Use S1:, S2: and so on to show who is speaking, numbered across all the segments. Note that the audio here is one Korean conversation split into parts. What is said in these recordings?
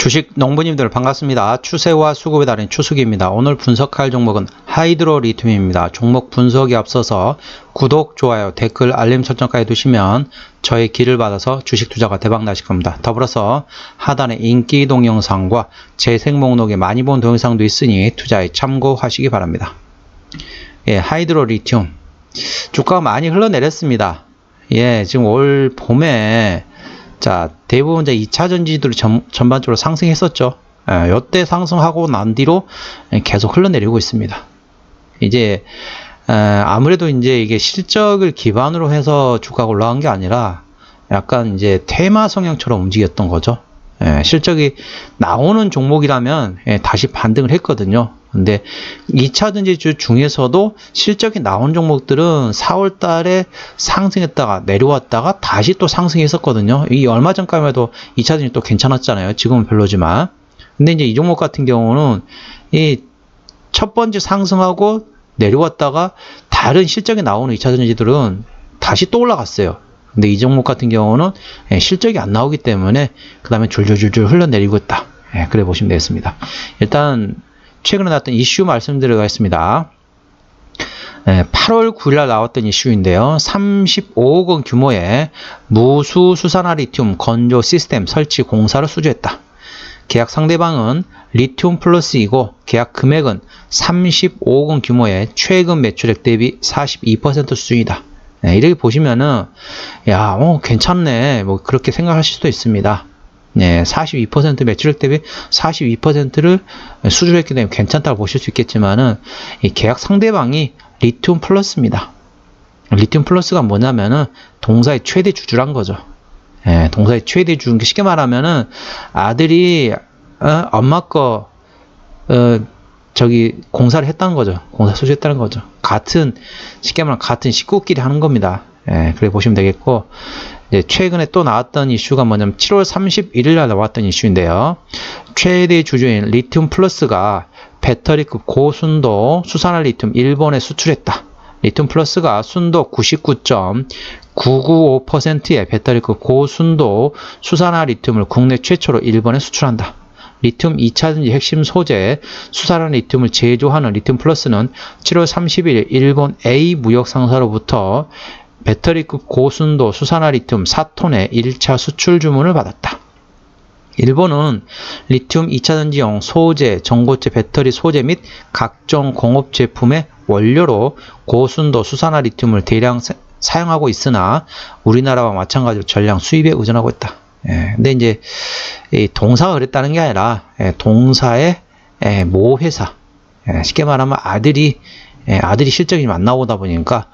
S1: 주식 농부님들 반갑습니다. 추세와 수급의 달인 추수기입니다. 오늘 분석할 종목은 하이드로리튬입니다. 종목 분석에 앞서서 구독, 좋아요, 댓글, 알림 설정까지 두시면 저의 길을 받아서 주식 투자가 대박 나실 겁니다. 더불어서 하단에 인기 동영상과 재생 목록에 많이 본 동영상도 있으니 투자에 참고하시기 바랍니다. 하이드로리튬 주가가 많이 흘러내렸습니다. 지금 올 봄에 대부분 이제 2차 전지들이 전반적으로 상승했었죠. 이때 상승하고 난 뒤로 계속 흘러내리고 있습니다. 이제 아무래도 이제 이게 실적을 기반으로 해서 주가가 올라간 게 아니라 약간 이제 테마 성향처럼 움직였던 거죠. 실적이 나오는 종목이라면 다시 반등을 했거든요. 근데 2차 전지주 중에서도 실적이 나온 종목들은 4월 달에 상승했다가 내려왔다가 다시 또 상승했었거든요. 이 얼마 전까지만 해도 2차 전지 또 괜찮았잖아요. 지금은 별로지만. 근데 이제 이 종목 같은 경우는 이 첫 번째 상승하고 내려왔다가 다른 실적이 나오는 2차 전지들은 다시 또 올라갔어요. 근데 이 종목 같은 경우는 실적이 안 나오기 때문에 그 다음에 줄줄줄줄 흘러내리고 있다. 그래 보시면 되겠습니다. 일단 최근에 나왔던 이슈 말씀드리겠습니다. 8월 9일날 나왔던 이슈인데요. 35억 원 규모의 무수 수산화 리튬 건조 시스템 설치 공사를 수주했다. 계약 상대방은 리튬 플러스이고 계약 금액은 35억 원 규모의 최근 매출액 대비 42% 수준이다. 이렇게 보시면은 괜찮네 뭐 그렇게 생각하실 수도 있습니다. 42% 매출액 대비 42%를 수주했기 때문에 괜찮다고 보실 수 있겠지만은 이 계약 상대방이 리튬 플러스입니다. 리튬 플러스가 뭐냐면은 동사의 최대 주주란 거죠. 동사의 최대 주주. 쉽게 말하면은 아들이 엄마 거 공사를 했다는 거죠. 공사 수주했다는 거죠. 쉽게 말하면 같은 식구끼리 하는 겁니다. 그래 보시면 되겠고, 최근에 또 나왔던 이슈가 뭐냐면 7월 31일 날 나왔던 이슈인데요. 최대 주주인 리튬 플러스가 배터리급 고순도 수산화 리튬 일본에 수출했다. 리튬 플러스가 순도 99.995%의 배터리급 고순도 수산화 리튬을 국내 최초로 일본에 수출한다. 리튬 2차전지 핵심 소재 수산화 리튬을 제조하는 리튬 플러스는 7월 30일 일본 A 무역 상사로부터 배터리급 고순도 수산화 리튬 4톤의 1차 수출 주문을 받았다. 일본은 리튬 2차전지용 소재, 전고체 배터리 소재 및 각종 공업 제품의 원료로 고순도 수산화 리튬을 대량 사용하고 있으나 우리나라와 마찬가지로 전량 수입에 의존하고 있다. 근데 이제 이 동사가 그랬다는 게 아니라 동사의 모 회사, 쉽게 말하면 아들이 실적이 좀 안 나오다 보니까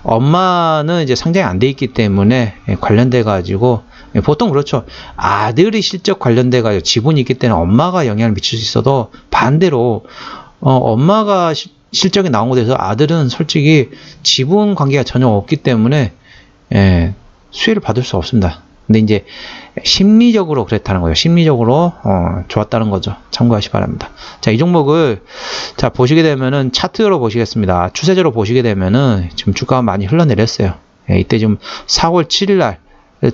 S1: 엄마는 이제 상장이 안 돼 있기 때문에 관련돼 가지고 보통 그렇죠. 아들이 실적 관련돼 가지고 지분이 있기 때문에 엄마가 영향을 미칠 수 있어도 반대로 엄마가 실적이 나온 곳에서 아들은 솔직히 지분 관계가 전혀 없기 때문에 수혜를 받을 수 없습니다. 근데 이제 심리적으로 그랬다는 거예요. 심리적으로 좋았다는 거죠. 참고하시기 바랍니다. 이 종목을 보시게 되면은 차트로 보시겠습니다. 추세적으로 보시게 되면은 지금 주가가 많이 흘러내렸어요. 이때 지금 4월 7일 날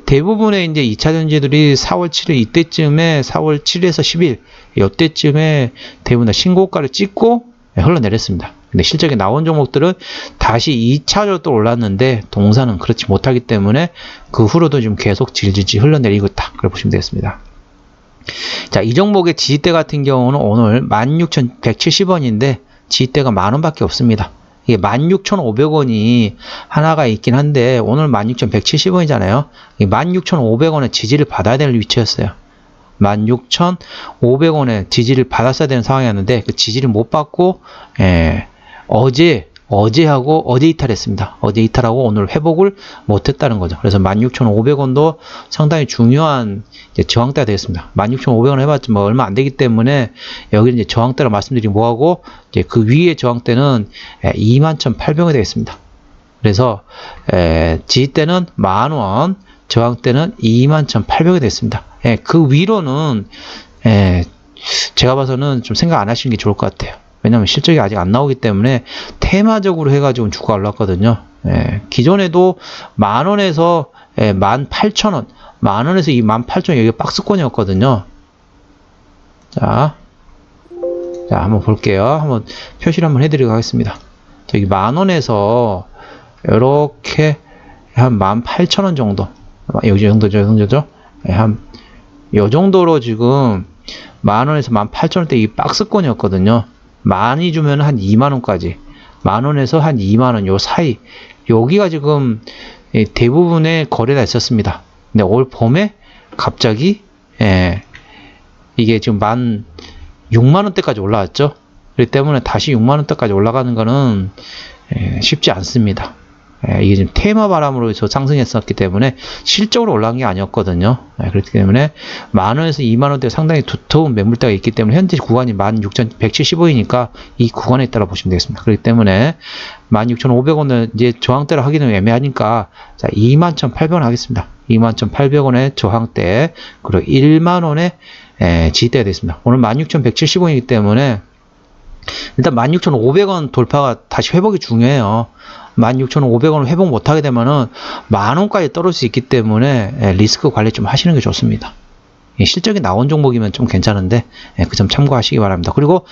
S1: 대부분의 이제 2차 전지들이 4월 7일 이때쯤에 4월 7일에서 10일 이때쯤에 대부분 다 신고가를 찍고 흘러내렸습니다. 근데 실적이 나온 종목들은 다시 2차로 또 올랐는데 동사는 그렇지 못하기 때문에 그 후로도 지금 계속 질질 흘러내리고 있다. 그렇게 보시면 되겠습니다. 이 종목의 지지대 같은 경우는 오늘 16,170원인데 지지대가 만원밖에 없습니다. 이게 16,500원이 하나가 있긴 한데 오늘 16,170원이잖아요. 16,500원의 지지를 받아야 될 위치였어요. 16,500원의 지지를 받았어야 되는 상황이었는데 그 지지를 못 받고 어제 이탈했습니다. 어제 이탈하고 오늘 회복을 못했다는 거죠. 그래서 16,500원도 상당히 중요한 저항대가 되겠습니다. 16,500원 해봤자 뭐 얼마 안 되기 때문에 여기는 이제 저항대로 말씀드리기 뭐하고 그 위에 저항대는 21,800원이 되겠습니다. 그래서 지지대는 10,000원, 저항대는 21,800원이 됐습니다. 그 위로는 제가 봐서는 좀 생각 안 하시는 게 좋을 것 같아요. 왜냐면 실적이 아직 안 나오기 때문에 테마적으로 해가지고 주가가 올랐거든요. 기존에도 10,000원에서 예, 18,000원. 만원에서 이 18,000원 여기가 박스권이었거든요. 자, 한번 볼게요. 한번 표시를 한번 해드리도록 하겠습니다. 여기 만원에서 이렇게 한 18,000원 정도. 요 정도죠? 예, 요 정도로 지금 만원에서 18,000원대 이 박스권이었거든요. 많이 주면 한 2만원까지. 만원에서 한 2만원 요 사이. 여기가 지금 대부분의 거래가 있었습니다. 근데 올 봄에 갑자기, 이게 지금 6만원대까지 올라왔죠. 그렇기 때문에 다시 6만원대까지 올라가는 거는 쉽지 않습니다. 이게 지금 테마 바람으로 해서 상승했었기 때문에 실적으로 올라간 게 아니었거든요. 그렇기 때문에 만원에서 2만원대 상당히 두터운 매물대가 있기 때문에 현재 구간이 16,175이니까 이 구간에 따라 보시면 되겠습니다. 그렇기 때문에 16,500원은 이제 저항대를 하기는 애매하니까 자, 21,800원 하겠습니다. 21,800원의 저항대 그리고 1만원의 지지대가 되겠습니다. 오늘 16,175원이기 때문에 일단 16,500원 돌파가 다시 회복이 중요해요. 16,500원을 회복 못하게 되면은 만원까지 떨어질 수 있기 때문에 리스크 관리 좀 하시는 게 좋습니다. 실적이 나온 종목이면 좀 괜찮은데 그 점 참고하시기 바랍니다. 그리고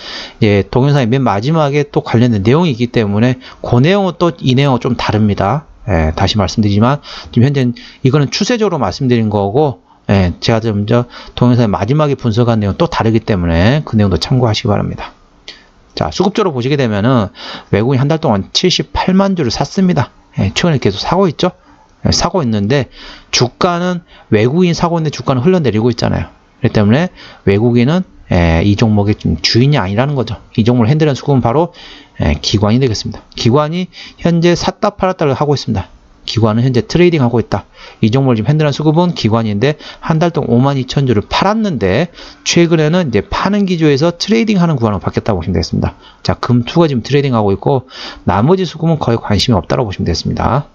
S1: 동영상의 맨 마지막에 또 관련된 내용이 있기 때문에 그 내용은 또 이 내용은 좀 다릅니다. 다시 말씀드리지만 지금 현재 이거는 추세적으로 말씀드린 거고 제가 좀 동영상의 마지막에 분석한 내용은 또 다르기 때문에 그 내용도 참고하시기 바랍니다. 자, 수급적으로 보시게 되면은 외국인 한 달 동안 78만 주를 샀습니다. 최근에 계속 사고 있죠? 사고 있는데 주가는 외국인 사고 있는데 주가는 흘러내리고 있잖아요. 그렇기 때문에 외국인은 이 종목의 주인이 아니라는 거죠. 이 종목을 핸들하는 수급은 바로 기관이 되겠습니다. 기관이 현재 샀다 팔았다를 하고 있습니다. 기관은 현재 트레이딩 하고 있다. 이 종목을 지금 핸들한 수급은 기관인데 한 달 동안 52,000주를 팔았는데 최근에는 이제 파는 기조에서 트레이딩 하는 구간으로 바뀌었다고 보시면 되겠습니다. 자, 금투가 지금 트레이딩 하고 있고 나머지 수급은 거의 관심이 없다고 보시면 되겠습니다.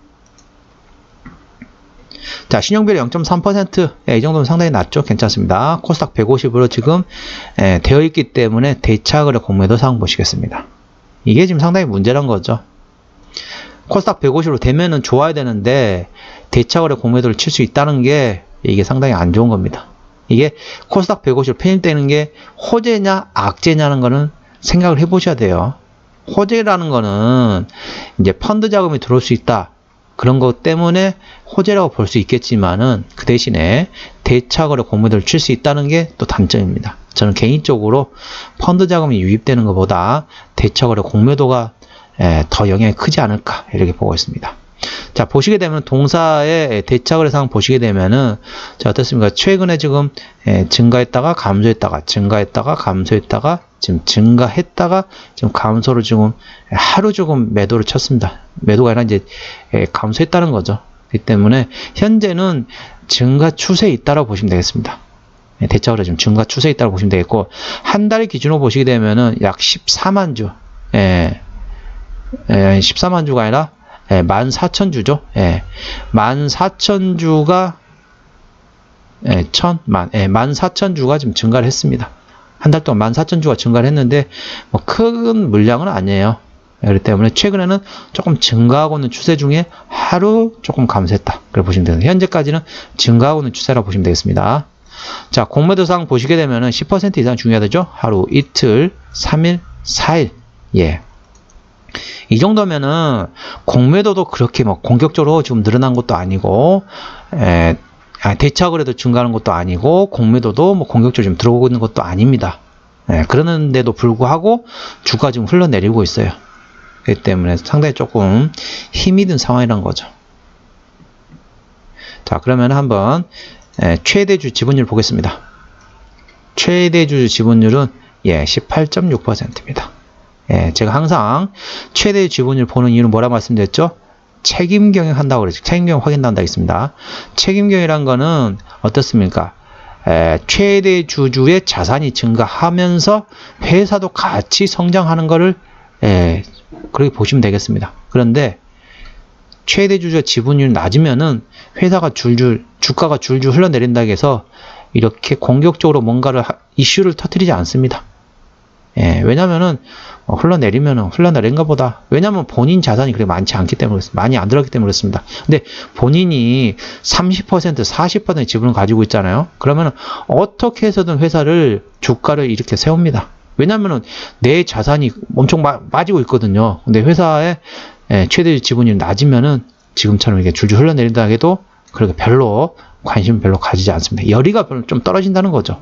S1: 자, 신용비율 0.3%. 이 정도면 상당히 낮죠? 괜찮습니다. 코스닥 150으로 지금 되어 있기 때문에 대차거래 공매도 상황 보시겠습니다. 이게 지금 상당히 문제란 거죠. 코스닥 150으로 되면은 좋아야 되는데 대차거래 공매도를 칠 수 있다는 게 이게 상당히 안 좋은 겁니다. 이게 코스닥 150으로 편입되는 게 호재냐 악재냐는 거는 생각을 해보셔야 돼요. 호재라는 거는 이제 펀드 자금이 들어올 수 있다. 그런 것 때문에 호재라고 볼 수 있겠지만은 그 대신에 대차거래 공매도를 칠 수 있다는 게 또 단점입니다. 저는 개인적으로 펀드 자금이 유입되는 것보다 대차거래 공매도가 더 영향이 크지 않을까 이렇게 보고 있습니다. 자, 보시게 되면 동사의 대차거래 상황 보시게 되면은 자, 어떻습니까? 최근에 지금 증가했다가 감소했다가 증가했다가 감소했다가 지금 증가했다가 지금 감소를 지금 하루 조금 매도를 쳤습니다. 매도가 아니라 이제 감소했다는 거죠. 그렇기 때문에 현재는 증가 추세에 있다라고 보시면 되겠습니다. 대차거래 지금 증가 추세에 있다고 보시면 되겠고 한 달 기준으로 보시게 되면은 약 14만 주 14만 주가 아니라 14,000주죠. 14,000주가 14,000주가 지금 증가를 했습니다. 한 달 동안 14,000주가 증가를 했는데 뭐 큰 물량은 아니에요. 그렇기 때문에 최근에는 조금 증가하고 있는 추세 중에 하루 조금 감소했다. 그렇게 보시면 됩니다. 현재까지는 증가하고 있는 추세라고 보시면 되겠습니다. 자, 공매도상 보시게 되면은 10% 이상 중요하죠. 하루, 이틀, 3일, 4일. 이 정도면은 공매도도 그렇게 뭐 공격적으로 지금 늘어난 것도 아니고 대차거래도 증가하는 것도 아니고 공매도도 뭐 공격적으로 지금 들어오고 있는 것도 아닙니다. 그러는데도 불구하고 주가 지금 흘러내리고 있어요. 그렇기 때문에 상당히 조금 힘이 든 상황이란 거죠. 자, 그러면 한번 최대주 지분율 보겠습니다. 최대주 지분율은 18.6%입니다. 제가 항상 최대 지분율 보는 이유는 뭐라고 말씀드렸죠? 책임 경영 한다고 그랬죠. 책임 경영 확인한다 했습니다. 책임 경영이란 거는 어떻습니까? 최대 주주의 자산이 증가하면서 회사도 같이 성장하는 거를 그렇게 보시면 되겠습니다. 그런데 최대 주주의 지분율이 낮으면은 회사가 주가가 줄줄 흘러내린다고 해서 이렇게 공격적으로 뭔가를 이슈를 터뜨리지 않습니다. 왜냐면은 흘러내린가 보다. 왜냐면 본인 자산이 그렇게 많지 않기 때문에 그렇습니다. 많이 안 들었기 때문에 그렇습니다. 근데 본인이 30%, 40% 지분을 가지고 있잖아요. 그러면은 어떻게 해서든 주가를 이렇게 세웁니다. 왜냐면은 내 자산이 엄청 빠지고 있거든요. 근데 회사의 최대 지분이 낮으면은 지금처럼 이게 줄줄 흘러내린다 해도 그렇게 관심을 별로 가지지 않습니다. 열의가 좀 떨어진다는 거죠.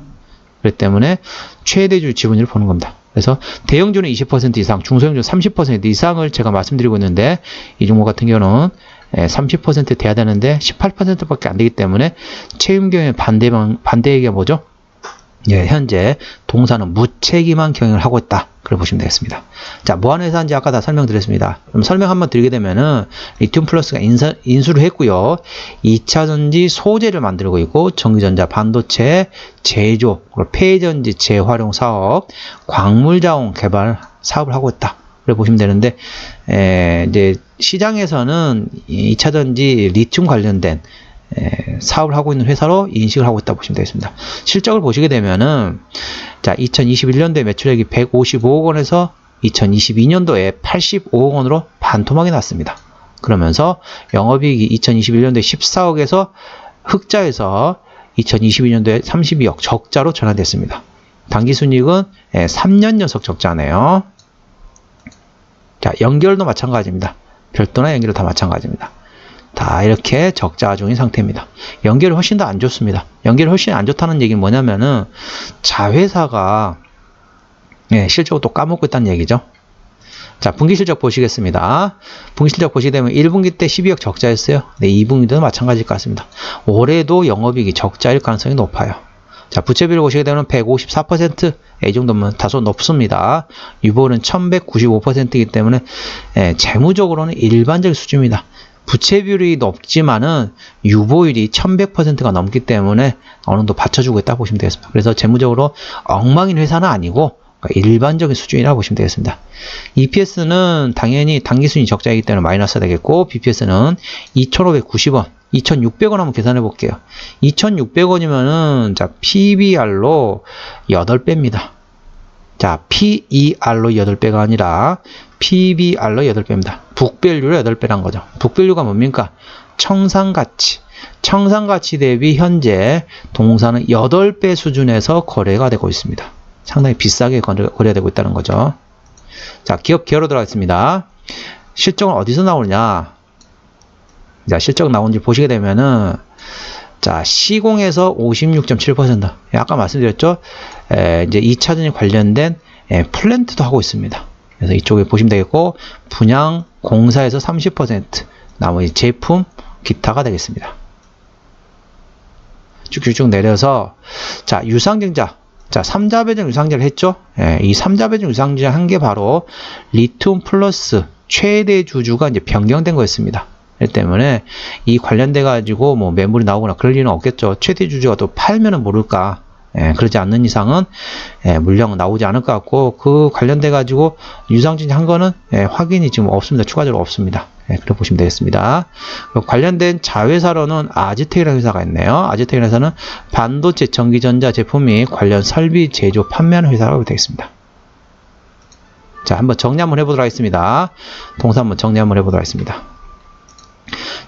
S1: 그렇기 때문에 최대주 지분율을 보는 겁니다. 그래서 대형주는 20% 이상, 중소형주는 30% 이상을 제가 말씀드리고 있는데 이 종목 같은 경우는 30% 돼야 되는데 18%밖에 안 되기 때문에 채용경의 반대 얘기가 뭐죠? 현재 동사는 무책임한 경영을 하고 있다. 그걸 보시면 되겠습니다. 자, 뭐 하는 회사인지 아까 다 설명드렸습니다. 그럼 설명 한번 드리게 되면은 리튬 플러스가 인수를 했고요. 2차전지 소재를 만들고 있고 전기전자, 반도체, 제조, 폐전지 재활용 사업, 광물자원 개발 사업을 하고 있다. 그래 보시면 되는데 이제 시장에서는 2차전지 리튬 관련된 사업을 하고 있는 회사로 인식을 하고 있다 보시면 되겠습니다. 실적을 보시게 되면은 자 2021년도에 매출액이 155억 원에서 2022년도에 85억 원으로 반토막이 났습니다. 그러면서 영업이익이 2021년도에 14억에서 흑자에서 2022년도에 32억 적자로 전환됐습니다. 당기순이익은 3년 연속 적자네요. 자, 연결도 마찬가지입니다. 별도나 연결도 다 마찬가지입니다. 다 이렇게 적자 중인 상태입니다. 연결이 훨씬 더 안 좋습니다. 연결이 훨씬 안 좋다는 얘기는 뭐냐면은 자회사가 실적을 또 까먹고 있다는 얘기죠. 자, 분기 실적 보시겠습니다. 분기 실적 보시게 되면 1분기 때 12억 적자였어요. 네, 2분기도 마찬가지일 것 같습니다. 올해도 영업이익이 적자일 가능성이 높아요. 자, 부채비율 보시게 되면 154%, 이 정도면 다소 높습니다. 유보율은 1195%이기 때문에 재무적으로는 일반적인 수준입니다. 부채 비율이 높지만은 유보율이 1100%가 넘기 때문에 어느 정도 받쳐주고 있다 보시면 되겠습니다. 그래서 재무적으로 엉망인 회사는 아니고 일반적인 수준이라고 보시면 되겠습니다. EPS는 당연히 당기순이 적자이기 때문에 마이너스가 되겠고 BPS는 2590원, 2600원 한번 계산해 볼게요. 2600원이면은 자 PBR로 8배입니다. 자, PER로 8배가 아니라 PBR로 8배입니다. 북밸류로 8배란 거죠. 북밸류가 뭡니까? 청산가치. 청산가치 대비 현재 동사는 8배 수준에서 거래가 되고 있습니다. 상당히 비싸게 거래되고 있다는 거죠. 자, 기업 기여로 들어가겠습니다. 실적은 어디서 나오느냐? 자, 실적 나오는지 보시게 되면은 자, 시공에서 56.7%. 아까 말씀드렸죠? 이제 2차전지 관련된 플랜트도 하고 있습니다. 그래서 이쪽에 보시면 되겠고, 분양 공사에서 30%, 나머지 제품, 기타가 되겠습니다. 쭉쭉쭉 내려서, 자, 유상증자. 자, 3자 배정 유상증자를 했죠? 이 3자 배정 유상증자 한 게 바로 리튬 플러스 최대 주주가 이제 변경된 거였습니다. 그렇기 때문에 이 관련돼 가지고 뭐 매물이 나오거나 그럴 일은 없겠죠. 최대 주주가 또 팔면은 모를까. 그러지 않는 이상은 물량은 나오지 않을 것 같고 그 관련돼 가지고 유상증자 한 거는 확인이 지금 없습니다. 추가적으로 없습니다. 그렇게 보시면 되겠습니다. 관련된 자회사로는 아즈텍이라는 회사가 있네요. 아즈텍이라는 회사는 반도체 전기전자 제품 및 관련 설비 제조 판매하는 회사라고 되겠습니다. 자, 한번 정리 한번 해보도록 하겠습니다. 동사 한번 정리 한번 해보도록 하겠습니다.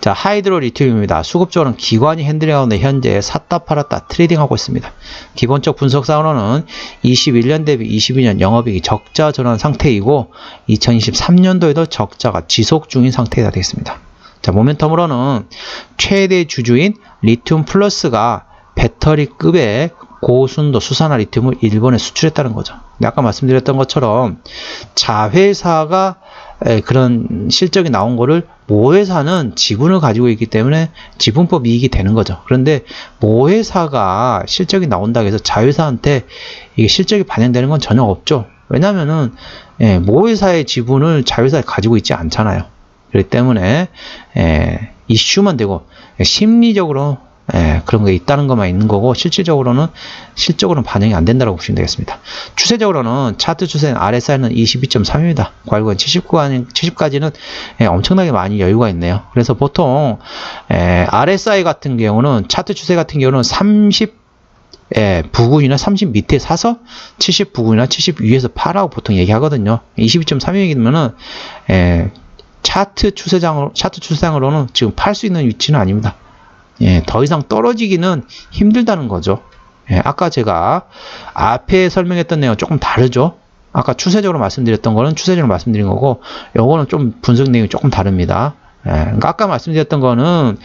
S1: 자, 하이드로 리튬입니다. 수급적으로는 기관이 핸들링하는데 현재 샀다 팔았다 트레이딩하고 있습니다. 기본적 분석상으로는 21년 대비 22년 영업이익이 적자 전환 상태이고 2023년도에도 적자가 지속 중인 상태가 되겠습니다. 자, 모멘텀으로는 최대 주주인 리튬 플러스가 배터리급의 고순도 수산화 리튬을 일본에 수출했다는 거죠. 아까 말씀드렸던 것처럼 자회사가 그런 실적이 나온 거를 모회사는 지분을 가지고 있기 때문에 지분법 이익이 되는 거죠. 그런데 모회사가 실적이 나온다고 해서 자회사한테 이게 실적이 반영되는 건 전혀 없죠. 왜냐면은 모회사의 지분을 자회사에 가지고 있지 않잖아요. 그렇기 때문에 이슈만 되고 심리적으로 그런 게 있다는 것만 있는 거고 실질적으로는 반영이 안 된다고 보시면 되겠습니다. 추세적으로는 차트 추세는 RSI는 22.3입니다. 과일권 70까지는 엄청나게 많이 여유가 있네요. 그래서 보통 RSI 같은 경우는 차트 추세 같은 경우는 부근이나 30 밑에 사서 70 부근이나 70 위에서 파라고 보통 얘기하거든요. 22.3이면은 차트 추세상으로는 지금 팔 수 있는 위치는 아닙니다. 더 이상 떨어지기는 힘들다는 거죠. 아까 제가 앞에 설명했던 내용 조금 다르죠. 아까 추세적으로 말씀드렸던 거는 추세적으로 말씀드린 거고, 요거는 좀 분석 내용이 조금 다릅니다. 그러니까 아까 말씀드렸던 거는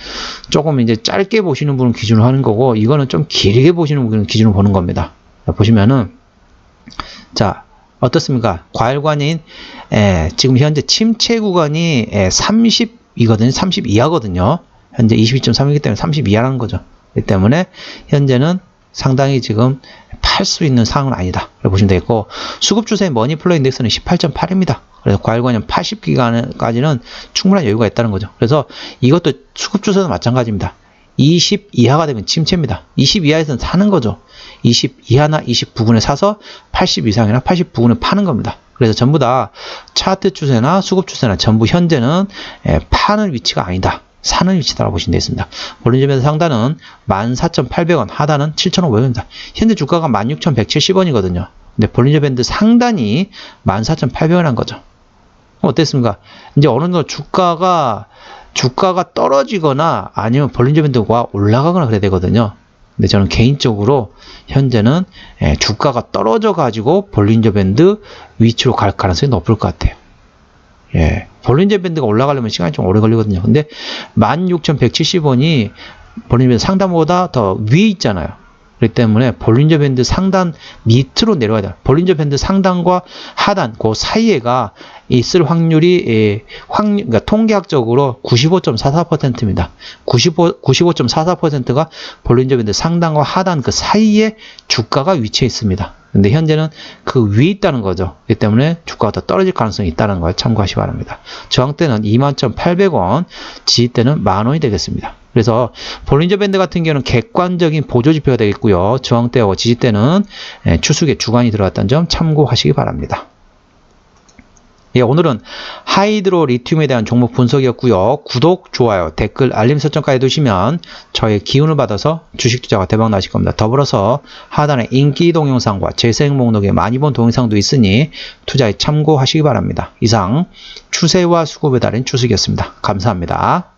S1: 조금 이제 짧게 보시는 분은 기준으로 하는 거고, 이거는 좀 길게 보시는 분은 기준으로 보는 겁니다. 보시면은, 자, 어떻습니까? 과열관인, 지금 현재 침체 구간이 30이거든요. 30 이하거든요. 현재 22.3이기 때문에 30 이하라는 거죠. 그렇기 때문에 현재는 상당히 지금 팔 수 있는 상황은 아니다. 보시면 되겠고, 수급주세의 머니플로 인덱스는 18.8입니다. 그래서 과열관념 80기간까지는 충분한 여유가 있다는 거죠. 그래서 이것도 수급주세도 마찬가지입니다. 20 이하가 되면 침체입니다. 20 이하에서는 사는 거죠. 20 이하나 20 부근에 사서 80 이상이나 80 부근에 파는 겁니다. 그래서 전부 다 차트 추세나 수급 추세나 전부 현재는 파는 위치가 아니다. 사는 위치다라고 보시면 되겠습니다. 볼린저밴드 상단은 14,800원, 하단은 7,500원입니다. 현재 주가가 16,170원이거든요. 근데 볼린저밴드 상단이 14,800원 한 거죠. 어땠습니까? 이제 어느 정도 주가가 떨어지거나 아니면 볼린저밴드가 올라가거나 그래야 되거든요. 근데 저는 개인적으로 현재는 주가가 떨어져 가지고 볼린저밴드 위치로 갈 가능성이 높을 것 같아요. 볼린저밴드가 올라가려면 시간이 좀 오래 걸리거든요. 근데 16,170원이 볼린저밴드 상단보다 더 위에 있잖아요. 그렇기 때문에 볼린저밴드 상단 밑으로 내려가야 돼요. 볼린저밴드 상단과 하단 그 사이에가 있을 확률이 그러니까 통계학적으로 95.44%입니다. 95.44%가 볼린저밴드 상단과 하단 그 사이에 주가가 위치해 있습니다. 근데 현재는 그 위에 있다는 거죠. 그렇기 때문에 주가가 더 떨어질 가능성이 있다는 걸 참고하시기 바랍니다. 저항대는 21,800원, 지지대는 10,000원이 되겠습니다. 그래서 볼린저밴드 같은 경우는 객관적인 보조지표가 되겠고요. 저항대하고 지지대는 추측의 주간이 들어갔다는 점 참고하시기 바랍니다. 오늘은 하이드로 리튬에 대한 종목 분석이었고요. 구독, 좋아요, 댓글, 알림 설정까지 해두시면 저의 기운을 받아서 주식 투자가 대박 나실 겁니다. 더불어서 하단에 인기 동영상과 재생 목록에 많이 본 동영상도 있으니 투자에 참고하시기 바랍니다. 이상 추세와 수급에 달인 추석이었습니다. 감사합니다.